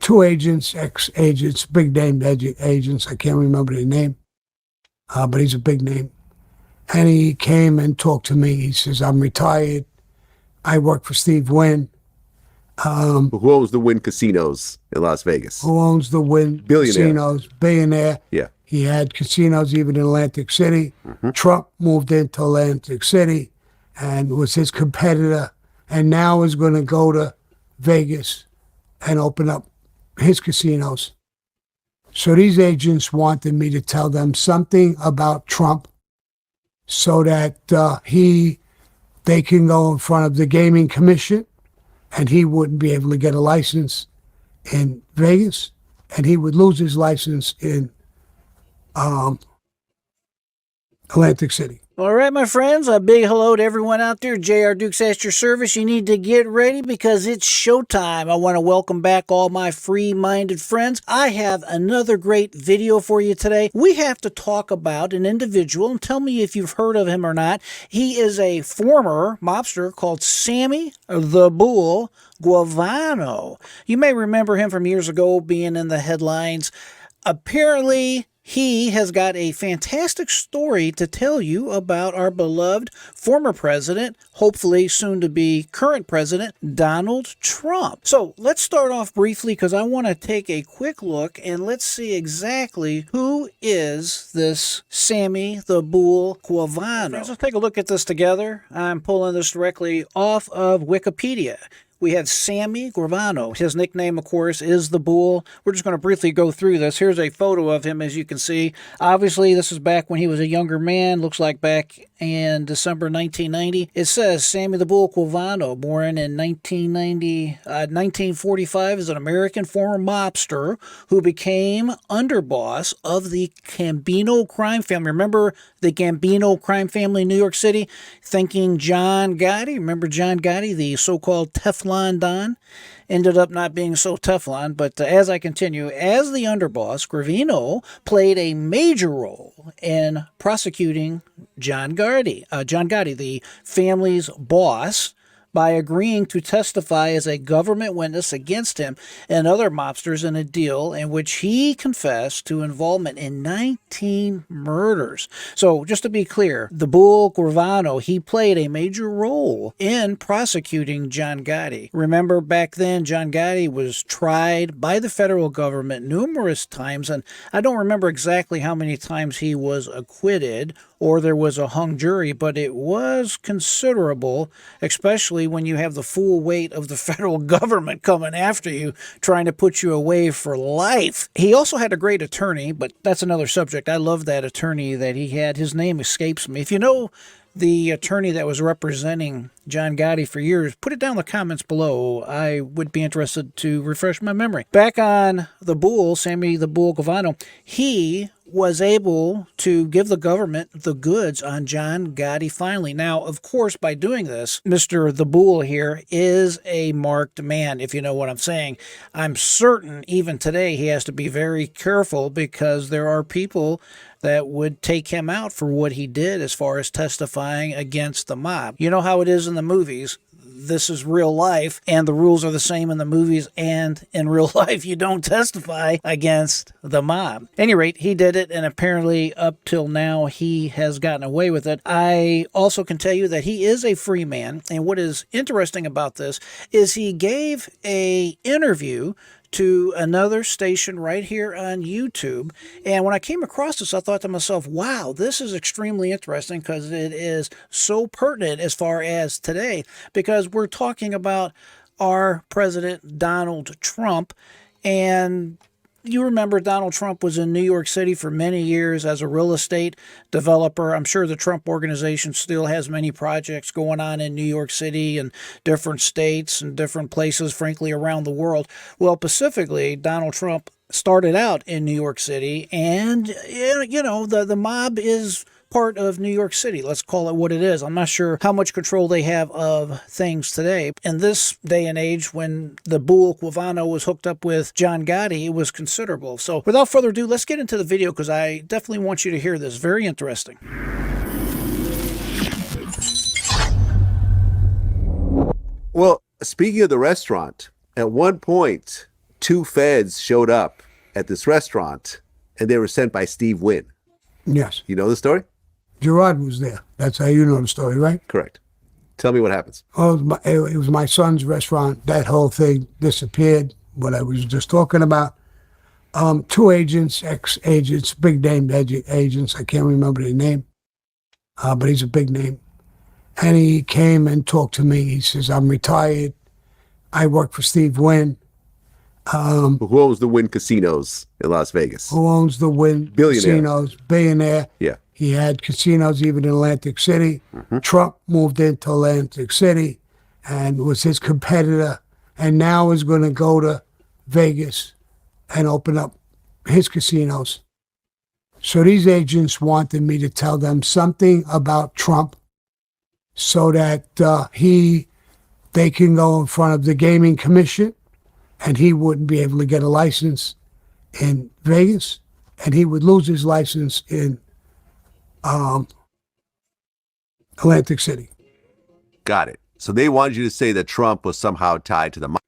two agents, ex-agents, big-name agents. I can't remember their name, but he's a big name. And he came and talked to me. He says, I'm retired. I work for Steve Winn. Who owns the Winn casinos in Las Vegas? Who owns the Winn casinos? Billionaire. Yeah. He had casinos even in Atlantic City. Mm-hmm. Trump moved into Atlantic City and was his competitor, and now is going to go to Vegas and open up his casinos. So these agents wanted me to tell them something about Trump so that they can go in front of the Gaming Commission, and he wouldn't be able to get a license in Vegas, and he would lose his license in Atlantic City. All right, my friends, a big hello to everyone out there. J.R. Dukes at your service. You need to get ready because it's showtime. I want to welcome back all my free-minded friends. I have another great video for you today. We have to talk about an individual, and tell me if you've heard of him or not. He is a former mobster called Sammy The Bull Gravano. You may remember him from years ago being in the headlines. Apparently, he has got a fantastic story to tell you about our beloved former president, hopefully soon to be current president, Donald Trump. So let's start off briefly because I want to take a quick look and let's see exactly who is this Sammy the Bull Gravano. Friends, let's take a look at this together. I'm pulling this directly off of Wikipedia. We had Sammy Gravano. His nickname, of course, is the Bull. We're just going to briefly go through this. Here's a photo of him, as you can see. Obviously, this is back when he was a younger man. Looks like back in December 1990. It says Sammy the Bull Gravano, born in 1945, is an American former mobster who became underboss of the Gambino crime family. Remember the Gambino crime family in New York City? Thinking John Gotti. Remember John Gotti, the so-called Teflon Don? Ended up not being so Teflon, but as I continue, as the underboss, Gravano played a major role in prosecuting John Gotti, the family's boss, by agreeing to testify as a government witness against him and other mobsters in a deal in which he confessed to involvement in 19 murders. So just to be clear, the Bull Gravano, he played a major role in prosecuting John Gotti. Remember back then, John Gotti was tried by the federal government numerous times, and I don't remember exactly how many times he was acquitted or there was a hung jury, but it was considerable, especially when you have the full weight of the federal government coming after you, trying to put you away for life. He also had a great attorney, but that's another subject. I love that attorney that he had. His name escapes me. If you know the attorney that was representing John Gotti for years, put it down in the comments below. I would be interested to refresh my memory. Back on the Bull, Sammy the Bull Gravano, he was able to give the government the goods on John Gotti finally. Now, of course, by doing this, Mr. the Bull here is a marked man, if you know what I'm saying. I'm certain even today he has to be very careful because there are people that would take him out for what he did as far as testifying against the mob. You know how it is in the movies. This is real life, and the rules are the same in the movies and in real life. You don't testify against the mob. At any rate, he did it, and apparently up till now, he has gotten away with it. I also can tell you that he is a free man, and what is interesting about this is he gave an interview to another station right here on YouTube. And when I came across this, I thought to myself, wow, this is extremely interesting because it is so pertinent as far as today, because we're talking about our president, Donald Trump. And you remember Donald Trump was in New York City for many years as a real estate developer. I'm sure the Trump organization still has many projects going on in New York City and different states and different places, frankly, around the world. Well, specifically, Donald Trump started out in New York City, and, you know, the mob is part of New York City. Let's call it what it is. I'm not sure how much control they have of things today. In this day and age, when the Bull Gravano was hooked up with John Gotti, it was considerable. So without further ado, let's get into the video because I definitely want you to hear this. Very interesting. Well, speaking of the restaurant, at one point, 2 feds showed up at this restaurant, and they were sent by Steve Winn. Yes. You know the story? Gerard was there. That's how you know the story, right? Correct. Tell me what happens. Oh, it was my son's restaurant. That whole thing disappeared, what I was just talking about. 2 agents, ex-agents, big-name agents. I can't remember the name, but he's a big name. And he came and talked to me. He says, I'm retired. I work for Steve Winn. Who owns the Winn casinos in Las Vegas? Who owns the Winn casinos? Billionaire. Yeah. He had casinos even in Atlantic City. Trump moved into Atlantic City and was his competitor, and now is going to go to Vegas and open up his casinos. So these agents wanted me to tell them something about Trump so that they can go in front of the Gaming Commission, and he wouldn't be able to get a license in Vegas, and he would lose his license in Atlantic City. Got it. So they wanted you to say that Trump was somehow tied to the mafia.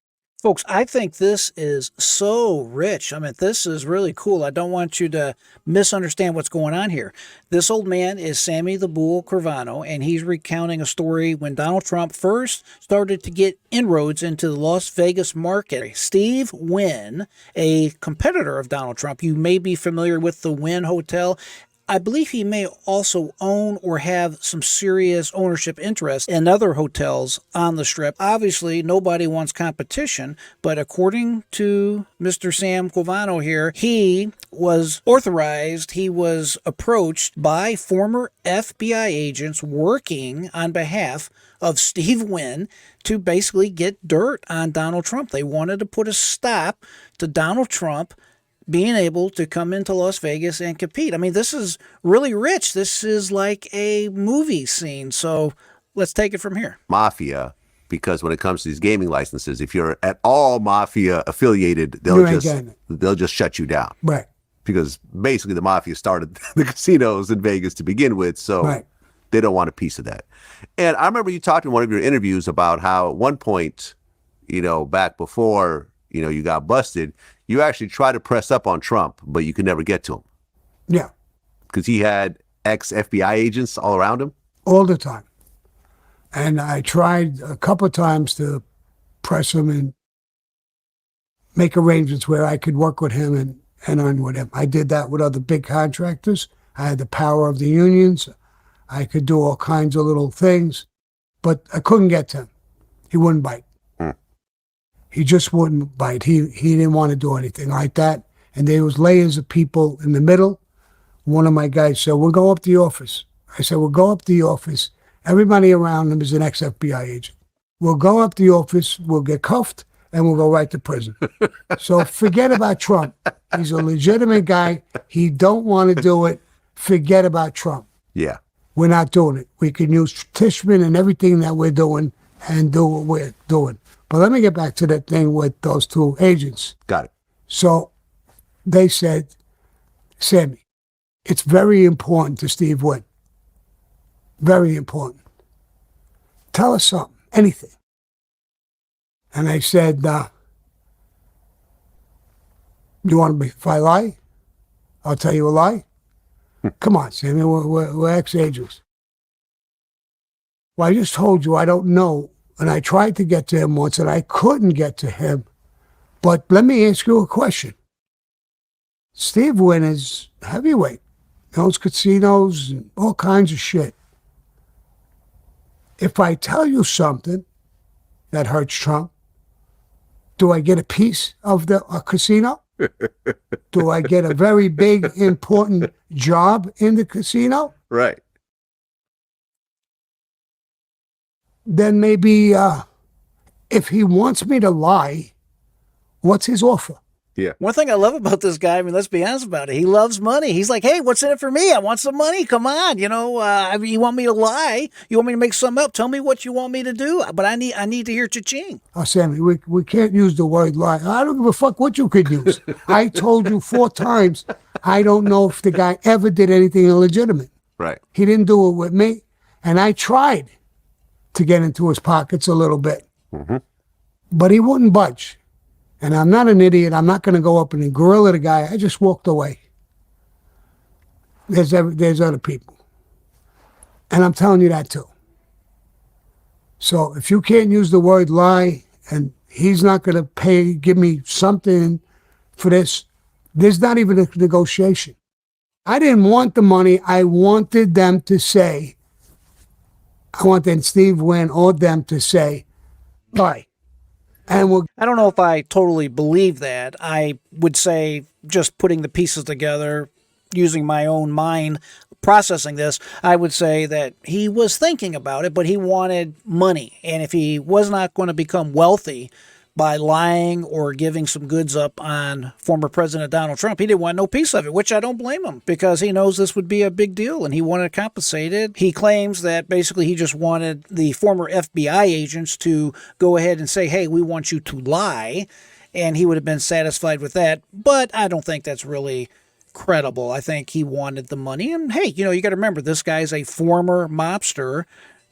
Folks, I think this is so rich. I mean, this is really cool. I don't want you to misunderstand what's going on here. This old man is Sammy the Bull Gravano, and he's recounting a story when Donald Trump first started to get inroads into the Las Vegas market. Steve Winn, a competitor of Donald Trump, you may be familiar with the Winn Hotel. I believe he may also own or have some serious ownership interest in other hotels on the Strip. Obviously, nobody wants competition, but according to Mr. Sam Gravano here, he was authorized, he was approached by former FBI agents working on behalf of Steve Winn to basically get dirt on Donald Trump. They wanted to put a stop to Donald Trump being able to come into Las Vegas and compete. I mean, this is really rich. This is like a movie scene. So let's take it from here. Mafia, because when it comes to these gaming licenses, if you're at all mafia affiliated, they'll just shut you down. Right. Because basically the mafia started the casinos in Vegas to begin with, so they don't want a piece of that. And I remember you talked in one of your interviews about how at one point, back before, you got busted, you actually tried to press up on Trump, but you could never get to him. Yeah. Because he had ex-FBI agents all around him? All the time. And I tried a couple of times to press him and make arrangements where I could work with him and earn with him. I did that with other big contractors. I had the power of the unions. I could do all kinds of little things, but I couldn't get to him. He wouldn't bite. He just wouldn't bite. He didn't want to do anything like that. And there was layers of people in the middle. One of my guys said, we'll go up to the office. I said, we'll go up to the office. Everybody around him is an ex-FBI agent. We'll go up to the office, we'll get cuffed, and we'll go right to prison. So forget about Trump. He's a legitimate guy. He don't want to do it. Forget about Trump. Yeah. We're not doing it. We can use Tishman and everything that we're doing and do what we're doing. But let me get back to that thing with those 2 agents. Got it. So they said, Sammy, it's very important to Steve Winn. Very important. Tell us something, anything. And I said, you want me, if I lie, I'll tell you a lie? Come on, Sammy, we're ex-agents. Well, I just told you I don't know. And I tried to get to him once, and I couldn't get to him. But let me ask you a question. Steve Winn is heavyweight. He owns casinos and all kinds of shit. If I tell you something that hurts Trump, do I get a piece of the casino? Do I get a very big, important job in the casino? Right. Then maybe if he wants me to lie, what's his offer? Yeah. One thing I love about this guy, I mean, let's be honest about it. He loves money. He's like, hey, what's in it for me? I want some money. Come on. You want me to lie? You want me to make something up? Tell me what you want me to do. But I need to hear cha-ching. Oh, Sammy, we can't use the word lie. I don't give a fuck what you could use. I told you 4 times, I don't know if the guy ever did anything illegitimate. Right. He didn't do it with me. And I tried to get into his pockets a little bit. But he wouldn't budge. And I'm not an idiot. I'm not going to go up and gorilla the guy. I just walked away. There's other people. And I'm telling you that too. So if you can't use the word lie and he's not going to give me something for this, there's not even a negotiation. I didn't want the money. I wanted them to say, I wanted Steve Winn or them to say, lie. And I don't know if I totally believe that. I would say, just putting the pieces together, using my own mind, processing this, I would say that he was thinking about it, but he wanted money. And if he was not going to become wealthy by lying or giving some goods up on former President Donald Trump, he didn't want no piece of it, which I don't blame him, because he knows this would be a big deal and he wanted compensated. He claims that basically he just wanted the former FBI agents to go ahead and say, hey, we want you to lie, and he would have been satisfied with that. But I don't think that's really credible. I think he wanted the money. And hey, you got to remember, this guy's a former mobster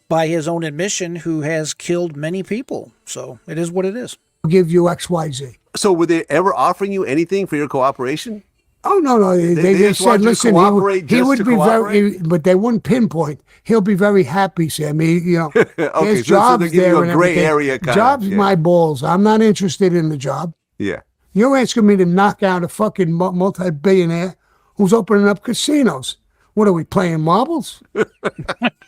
by his own admission who has killed many people. So it is what it is. Give you XYZ. So were they ever offering you anything for your cooperation? Oh, no. They just said, want you to listen, cooperate he just would to be cooperate? very, but they wouldn't pinpoint. He'll be very happy, Sammy. Okay, there's so jobs they're giving there you a and gray everything. area kind of, Job's yeah. my balls. I'm not interested in the job. Yeah. You're asking me to knock out a fucking multi-billionaire who's opening up casinos. What are we playing, marbles?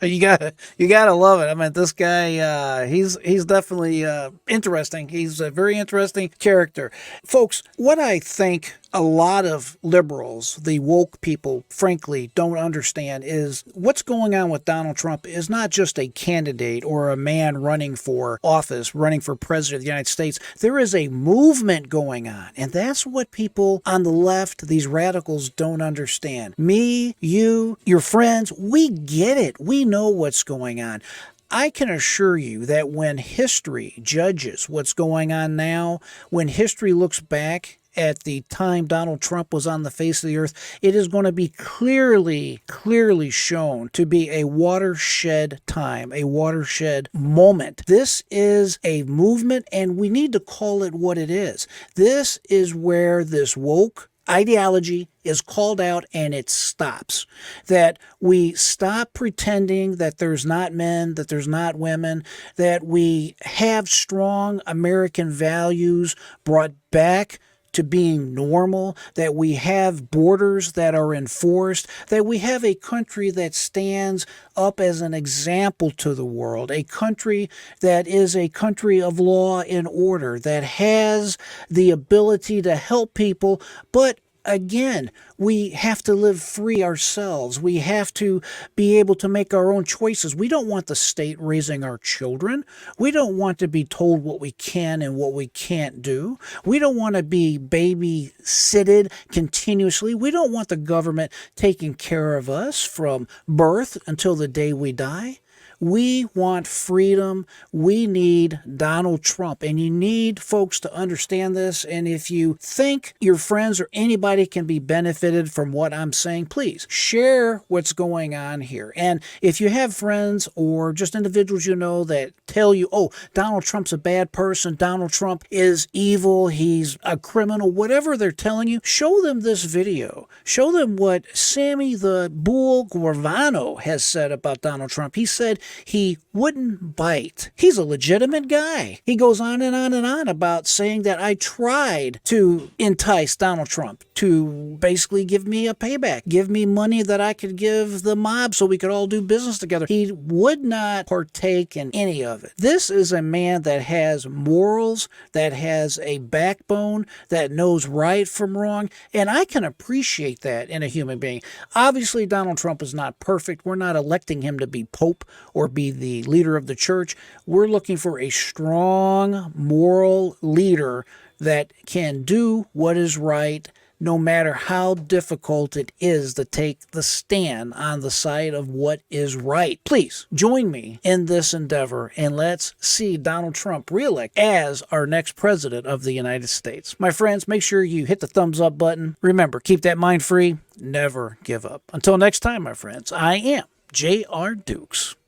You gotta love it. I mean, this guy, he's definitely interesting. He's a very interesting character, folks. What I think a lot of liberals, the woke people, frankly, don't understand is what's going on with Donald Trump is not just a candidate or a man running for office, running for president of the United States. There is a movement going on, and that's what people on the left, these radicals, don't understand. Me, you, your friends, we get it. We know what's going on. I can assure you that when history judges what's going on now, when history looks back at the time Donald Trump was on the face of the earth, it is going to be clearly shown to be a watershed time, a watershed moment. This is a movement, and we need to call it what it is. This is where this woke ideology is called out and it stops. That we stop pretending that there's not men, that there's not women, that we have strong American values brought back to being normal, that we have borders that are enforced, that we have a country that stands up as an example to the world, a country that is a country of law and order, that has the ability to help people, but again, we have to live free ourselves. We have to be able to make our own choices. We don't want the state raising our children. We don't want to be told what we can and what we can't do. We don't want to be babysitted continuously. We don't want the government taking care of us from birth until the day we die. We want freedom. We need Donald Trump. And you need folks to understand this. And if you think your friends or anybody can be benefited from what I'm saying, please share what's going on here. And if you have friends or just individuals you know that tell you, oh, Donald Trump's a bad person, Donald Trump is evil, he's a criminal, whatever they're telling you, show them this video. Show them what Sammy the Bull Gravano has said about Donald Trump. He said he wouldn't bite. He's a legitimate guy. He goes on and on and on about saying that I tried to entice Donald Trump to basically give me a payback, give me money that I could give the mob so we could all do business together. He would not partake in any of it. This is a man that has morals, that has a backbone, that knows right from wrong, and I can appreciate that in a human being. Obviously, Donald Trump is not perfect. We're not electing him to be Pope or be the leader of the church. We're looking for a strong moral leader that can do what is right, no matter how difficult it is to take the stand on the side of what is right. Please join me in this endeavor, and let's see Donald Trump reelect as our next president of the United States. My friends, make sure you hit the thumbs up button. Remember, keep that mind free. Never give up. Until next time, my friends, I am J.R. Dukes.